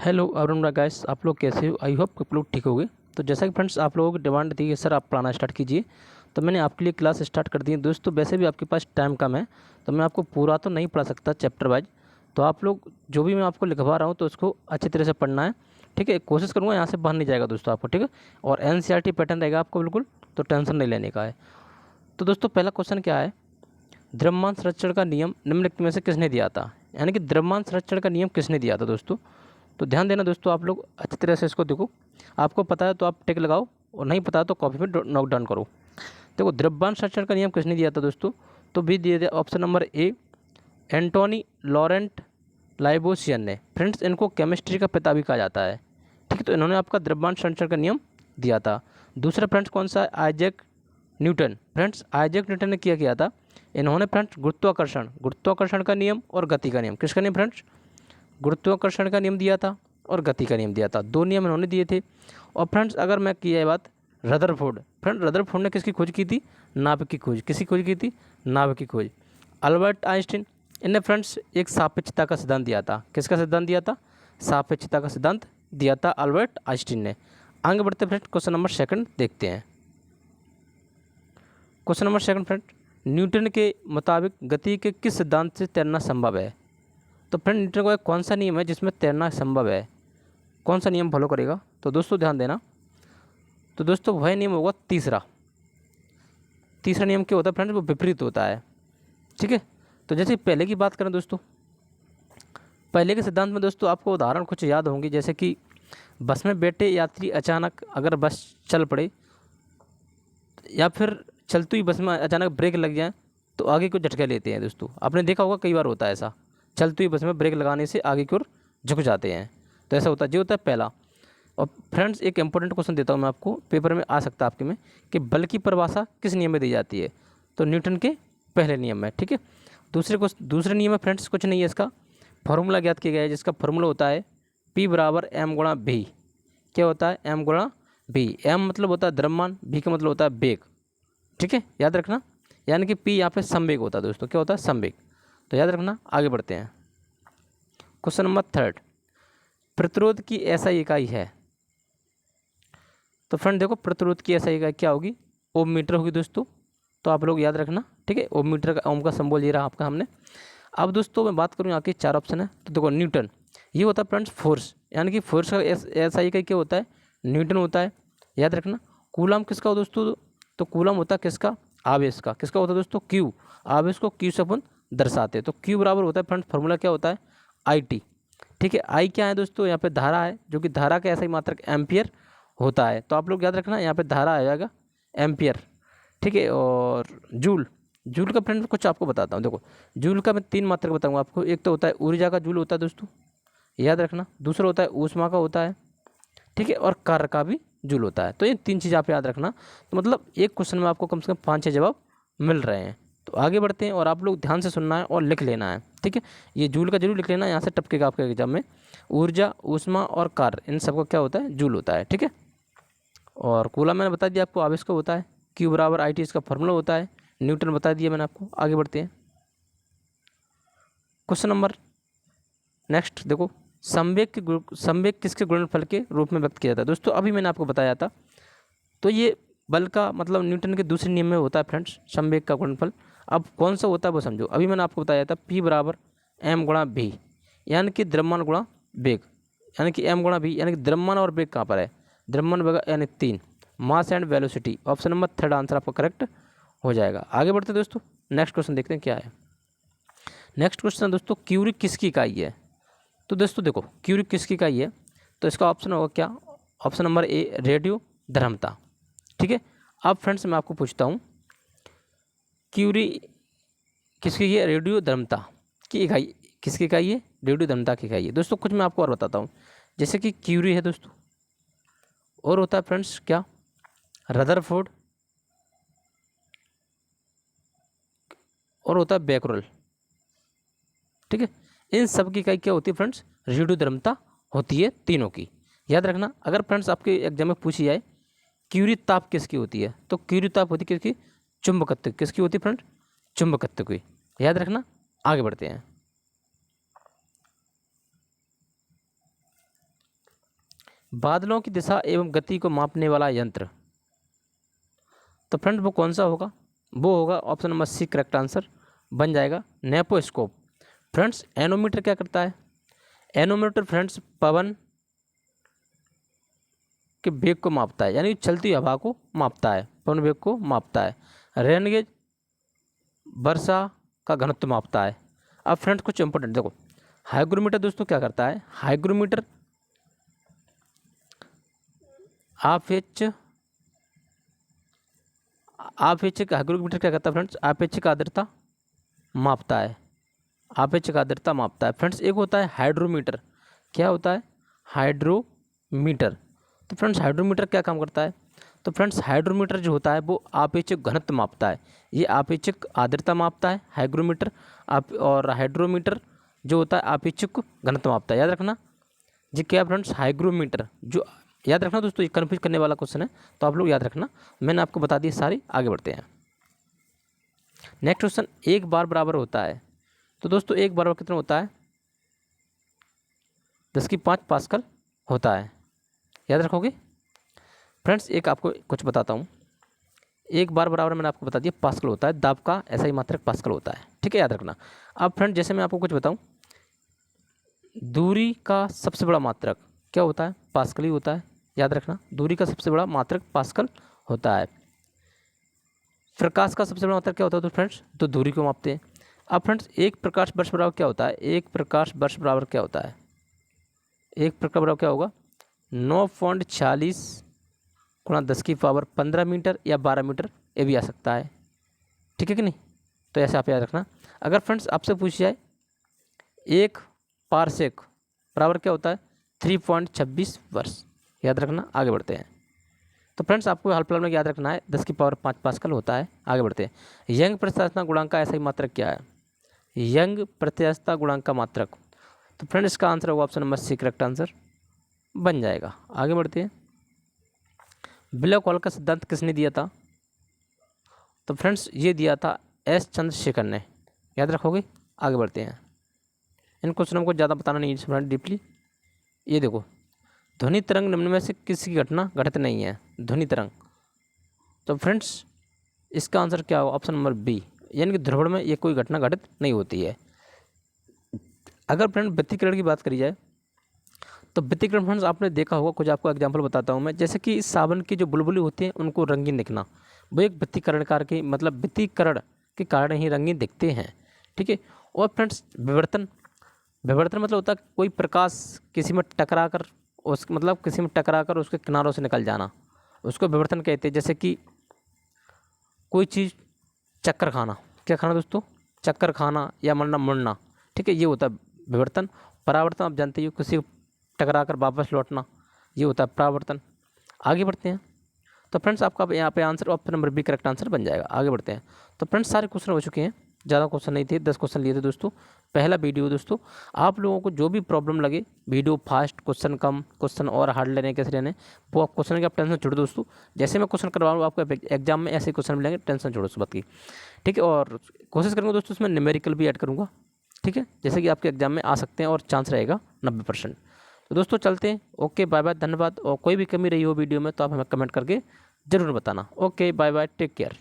Hello Arun guys, आप लोग कैसे हो? आई होप आप लोग ठीक होगे। तो जैसा कि फ्रेंड्स आप लोगों की डिमांड थी कि सर आप पढ़ाना स्टार्ट कीजिए, तो मैंने आपके लिए क्लास स्टार्ट कर दी है। दोस्तों वैसे भी आपके पास टाइम कम है, तो मैं आपको पूरा तो नहीं पढ़ा सकता चैप्टर वाइज। तो आप लोग जो भी मैं आपको लिखवा रहा हूँ तो उसको अच्छी तरह से पढ़ना है, ठीक है। कोशिश करूँगा यहाँ से बाहर नहीं जाएगा दोस्तों आपको, ठीक है। और NCERT पैटर्न रहेगा आपको बिल्कुल, तो टेंशन नहीं लेने का है। तो दोस्तों पहला क्वेश्चन क्या है, द्रव्यमान संरक्षण का नियम निम्नलिखित में से किसने दिया था? यानी कि द्रव्यमान संरक्षण का नियम किसने दिया था दोस्तों? तो ध्यान देना दोस्तों, आप लोग अच्छी तरह से इसको देखो। आपको पता है तो आप टिक लगाओ, और नहीं पता है तो कॉपी में नोट डाउन करो। देखो द्रव्यमान संरक्षण का नियम किसने दिया था दोस्तों? तो भी दिए थे option number A, Antoine Laurent Lavoisier ने। फ्रेंड्स इनको केमिस्ट्री का पिता भी कहा जाता है, ठीक है। तो इन्होंने आपका द्रव्यमान संरक्षण का नियम दिया था। दूसरा फ्रेंड्स कौन सा है? Isaac Newton. Friends Isaac Newton ने क्या किया था? इन्होंने फ्रेंड्स गुरुत्वाकर्षण गुरुत्वाकर्षण का नियम और गति का नियम, किसका नियम फ्रेंड्स? गुरुत्वाकर्षण का नियम दिया था और गति का नियम दिया था, दो नियम इन्होंने दिए थे। और फ्रेंड्स अगर मैं किया है बात रदरफोर्ड, फ्रेंड रदरफोर्ड ने किसकी खोज की थी? नाभिक की खोज। किसकी खोज की थी? नाभिक की खोज। अल्बर्ट आइंस्टीन, इनने फ्रेंड्स एक सापेक्षता का सिद्धांत दिया था। किसका सिद्धांत दिया था? सापेक्षता का सिद्धांत दिया था अल्बर्ट आइंस्टीन ने। आगे बढ़ते फ्रेंड क्वेश्चन नंबर सेकंड देखते हैं। Question number second friend, Newton के मुताबिक गति के किस सिद्धांत से तैरना संभव है? तो फ्रेंड न्यूटन का कौन सा नियम है जिसमें तैरना संभव है? कौन सा नियम फॉलो करेगा? तो दोस्तों ध्यान देना, तो दोस्तों वह नियम होगा तीसरा। तीसरा नियम क्या होता है फ्रेंड्स? वो विपरीत होता है, ठीक है। तो जैसे पहले की बात करें दोस्तों, पहले के सिद्धांत में दोस्तों आपको उदाहरण कुछ याद होंगे, जैसे कि बस में बैठे यात्री अचानक अगर बस चल पड़े, या फिर चलती हुई बस में अचानक ब्रेक लग जाए तो आगे को झटका लेते हैं। दोस्तों आपने देखा होगा कई बार होता है ऐसा, चलती हुई बस में ब्रेक लगाने से आगे की ओर झुक जाते हैं। तो ऐसा होता है, जो होता है पहला। और फ्रेंड्स एक इंपॉर्टेंट क्वेश्चन देता हूँ मैं आपको, पेपर में आ सकता है आपके में, कि बल की परिभाषा किस नियम में दी जाती है? तो न्यूटन के पहले नियम में, ठीक है। दूसरे नियम में फ्रेंड्स कुछ नहीं है, इसका फॉर्मूला ज्ञात किया गया है, जिसका फॉर्मूला होता है P बराबर M गुणा V। क्या होता है? M गुणा V। M मतलब होता है द्रव्यमान, V का मतलब होता है वेग, ठीक है, याद रखना। यानी कि P यहाँ पे संवेग होता है दोस्तों। क्या होता है? संवेग। तो याद रखना। आगे बढ़ते हैं क्वेश्चन नंबर थर्ड, प्रतिरोध की SI इकाई है। तो फ्रेंड देखो प्रतिरोध की SI इकाई क्या होगी? ओम मीटर होगी दोस्तों। तो आप लोग याद रखना, ठीक है। ओम मीटर का, ओम का सिंबल ये रहा आपका हमने। अब दोस्तों मैं बात करूँ यहाँ के चार ऑप्शन है, तो देखो न्यूटन, ये होता है फ्रेंड्स फोर्स, यानी कि फोर्स का SI इकाई क्या होता है? न्यूटन होता है, याद रखना। कूलम किसका हो दोस्तों? तो कूलम होता है किसका? आवेश का। किसका होता है दोस्तों? क्यू। आवेश को क्यू से अपन दर्शाते हैं, तो क्यू बराबर होता है फ्रेंड्स, फॉर्मूला क्या होता है? IT, ठीक है। आई क्या है दोस्तों? यहाँ पे धारा है, जो कि धारा का ऐसा ही मात्रक एम्पियर होता है। तो आप लोग याद रखना, यहाँ पे धारा आ जाएगा एम्पियर, ठीक है। और जूल, जूल का फ्रेंड कुछ आपको बताता हूँ। देखो जूल का मैं तीन मात्रक बताऊँगा आपको। एक तो होता है ऊर्जा का जूल होता है दोस्तों, याद रखना। दूसरा होता है ऊष्मा का होता है, ठीक है। और कार्य का भी जूल होता है। तो ये तीन चीज़ आप याद रखना। तो मतलब एक क्वेश्चन में आपको कम से कम 5-6 जवाब मिल रहे हैं। तो आगे बढ़ते हैं, और आप लोग ध्यान से सुनना है और लिख लेना है, ठीक है। ये जूल का जरूर लिख लेना, यहाँ से टपकेगा आपके एग्जाम में। ऊर्जा, ऊष्मा और कार्य, इन सबका क्या होता है? जूल होता है, ठीक है। और कूलम मैंने बता दिया आपको, आवेश का होता है। क्यू बराबर IT इसका फॉर्मूला होता है। न्यूटन बता दिया मैंने आपको। आगे बढ़ते हैं क्वेश्चन नंबर नेक्स्ट। देखो संवेग किसके गुणनफल के रूप में व्यक्त किया जाता है? दोस्तों अभी मैंने आपको बताया था। तो ये बल का मतलब न्यूटन के दूसरे नियम में होता है फ्रेंड्स, संवेग का गुणनफल। अब कौन सा होता है वो समझो। अभी मैंने आपको बताया था P बराबर M गुणा V, यानी कि द्रव्यमान गुणा वेग, यानी कि M गुणा V, यानी कि द्रव्यमान और वेग कहाँ पर है? द्रव्यमान वेग यानी 3, mass and velocity. Option number third answer आपका करेक्ट हो जाएगा। आगे बढ़ते दोस्तों, नेक्स्ट क्वेश्चन देखते हैं क्या है। नेक्स्ट क्वेश्चन दोस्तों, क्यूरी किसकी इकाई है? तो दोस्तों देखो क्यूरी किसकी इकाई है, तो इसका ऑप्शन होगा क्या? ऑप्शन नंबर ए, रेडियो धर्मता, ठीक है। अब फ्रेंड्स मैं आपको पूछता हूँ, क्यूरी किसकी है? रेडियो धर्मता की इकाई किसकी इकाई है? रेडियो धर्मता की इकाई है दोस्तों। कुछ मैं आपको और बताता हूँ, जैसे कि क्यूरी है दोस्तों, और होता है फ्रेंड्स क्या? रदरफोर्ड, और होता है बैकरल, ठीक है। इन सब की इकाई क्या होती है फ्रेंड्स? रेडियो धर्मता होती है तीनों की। याद रखना, अगर फ्रेंड्स आपके एग्जाम में पूछी जाए क्यूरी ताप किसकी होती है, तो क्यूरी ताप होती है किसकी? चुंबकत्व। किसकी होती है फ्रेंड? चुंबकत्व की। याद रखना। आगे बढ़ते हैं बादलों की दिशा एवं गति को मापने वाला यंत्र। तो फ्रेंड्स वो कौन सा होगा? वो होगा option number C correct answer बन जाएगा नेपोस्कोप। फ्रेंड्स एनोमीटर क्या करता है? एनोमीटर फ्रेंड्स पवन के वेग को मापता है, यानी चलती हुई हवा को मापता है, पवन वेग को मापता है। रेन गेज वर्षा का घनत्व मापता है। अब फ्रेंड्स कुछ इंपॉर्टेंट देखो, हाइग्रोमीटर दोस्तों क्या करता है? हाइग्रोमीटर आपेक्षिक हाइग्रोमीटर क्या करता है फ्रेंड्स? आपेक्षिक आर्द्रता मापता है, आपेक्षिक आर्द्रता मापता है। फ्रेंड्स एक होता है हाइड्रोमीटर। क्या होता है? हाइड्रोमीटर। तो फ्रेंड्स हाइड्रोमीटर क्या काम करता है? तो फ्रेंड्स हाइड्रोमीटर जो होता है वो आपेक्षिक घनत्व मापता है, ये आपेक्षिक आर्द्रता मापता है हाइग्रोमीटर। और हाइड्रोमीटर जो होता है आपेक्षिक घनत्व मापता है। याद रखना जी क्या फ्रेंड्स? हाइग्रोमीटर जो, याद रखना दोस्तों, ये कन्फ्यूज करने वाला क्वेश्चन है, तो आप लोग याद रखना, मैंने आपको बता दिए सारे। आगे बढ़ते हैं। नेक्स्ट क्वेश्चन, एक बार बराबर होता है। तो दोस्तों एक बार कितना होता है? 10⁵ पास्कल होता है। याद रखोगे फ्रेंड्स? एक आपको कुछ बताता हूँ, एक बार बराबर मैंने आपको बता दिया पास्कल होता है, दाब का ऐसा ही मात्रक पास्कल होता है, ठीक है, याद रखना। अब फ्रेंड जैसे मैं आपको कुछ बताऊँ, दूरी का सबसे बड़ा मात्रक क्या होता है? पास्कल ही होता है। याद रखना, दूरी का सबसे बड़ा मात्रक पास्कल होता है। प्रकाश का सबसे बड़ा मात्रक क्या होता है तो फ्रेंड्स? तो दूरी को मापते हैं। अब फ्रेंड्स एक प्रकाश वर्ष बराबर क्या होता है? एक प्रकाश वर्ष बराबर क्या होता है? एक प्रकाश बराबर क्या होगा? 9.46 गुणा 10⁻15 मीटर या 12 मीटर, ये भी आ सकता है, ठीक है कि नहीं? तो ऐसे आप याद रखना। अगर फ्रेंड्स आपसे पूछ जाए एक पारसेक बराबर क्या होता है? 3.26 वर्ष। याद रखना। आगे बढ़ते हैं। तो फ्रेंड्स आपको हाल फिलहाल में याद रखना है 10⁵ पास्कल होता है। आगे बढ़ते हैं। यंग प्रत्यास्थता गुणांक का ऐसा ही मात्रक क्या है? यंग प्रत्यास्थता गुणांक का मात्रक, तो फ्रेंड्स इसका आंसर होगा option number C correct answer बन जाएगा। आगे बढ़ते हैं। ब्लैक होल का सिद्धांत किसने दिया था? तो फ्रेंड्स ये दिया था एस चंद्रशेखर ने। याद रखोगे। आगे बढ़ते हैं। इन क्वेश्चनों को ज़्यादा बताना नहीं है डीपली। ये देखो, ध्वनि तरंग निम्न में से किसकी घटना घटित नहीं है? ध्वनि तरंग। तो फ्रेंड्स इसका आंसर क्या होगा? ऑप्शन नंबर बी, यानी कि ध्रुवण में ये कोई घटना घटित नहीं होती है। अगर फ्रेंड व्यतिकरण की बात करी जाए तो व्यतिकरण फ्रेंड्स आपने देखा होगा, कुछ आपको एग्जांपल बताता हूँ मैं। जैसे कि सावन की जो बुलबुली होती हैं उनको रंगीन दिखना, वो एक व्यतिकरण के मतलब व्यतिकरण के कारण ही रंगीन दिखते हैं, ठीक है। और फ्रेंड्स विवर्तन, विवर्तन मतलब होता है कोई प्रकाश किसी में टकरा कर उस मतलब किसी में टकरा कर उसके किनारों से निकल जाना, उसको विवर्तन कहते हैं। जैसे कि कोई चीज़ चक्कर खाना, क्या खाना दोस्तों? चक्कर खाना या मरना मुड़ना, ठीक है, ये होता है विवर्तन। परावर्तन आप जानते हो, किसी को टकरा कर वापस लौटना, ये होता है परावर्तन। आगे बढ़ते हैं। तो फ्रेंड्स आपका यहाँ पे answer option number B correct answer बन जाएगा। आगे बढ़ते हैं। तो फ्रेंड्स सारे क्वेश्चन हो चुके हैं, ज़्यादा क्वेश्चन नहीं थे, 10 क्वेश्चन लिए थे दोस्तों। पहला वीडियो दोस्तों, आप लोगों को जो भी प्रॉब्लम लगे, वीडियो फास्ट, क्वेश्चन कम, क्वेश्चन और हार्ड लेने कैसे लेने, वो आप क्वेश्चन की आप टेंशन छोड़ो दोस्तों। जैसे मैं क्वेश्चन करवा रहा हूँ आपको एग्जाम में ऐसे क्वेश्चन मिलेंगे, टेंशन छोड़ो उस बात की, ठीक है। और कोशिश करूँगा दोस्तों उसमें न्यूमेरिकल भी ऐड करूँगा, ठीक है, जैसे कि आपके एग्जाम में आ सकते हैं और चांस रहेगा 90%। तो दोस्तों चलते हैं। ओके बाय बाय, धन्यवाद। और कोई भी कमी रही हो वीडियो में तो आप हमें कमेंट करके ज़रूर बताना। Okay bye bye, take care.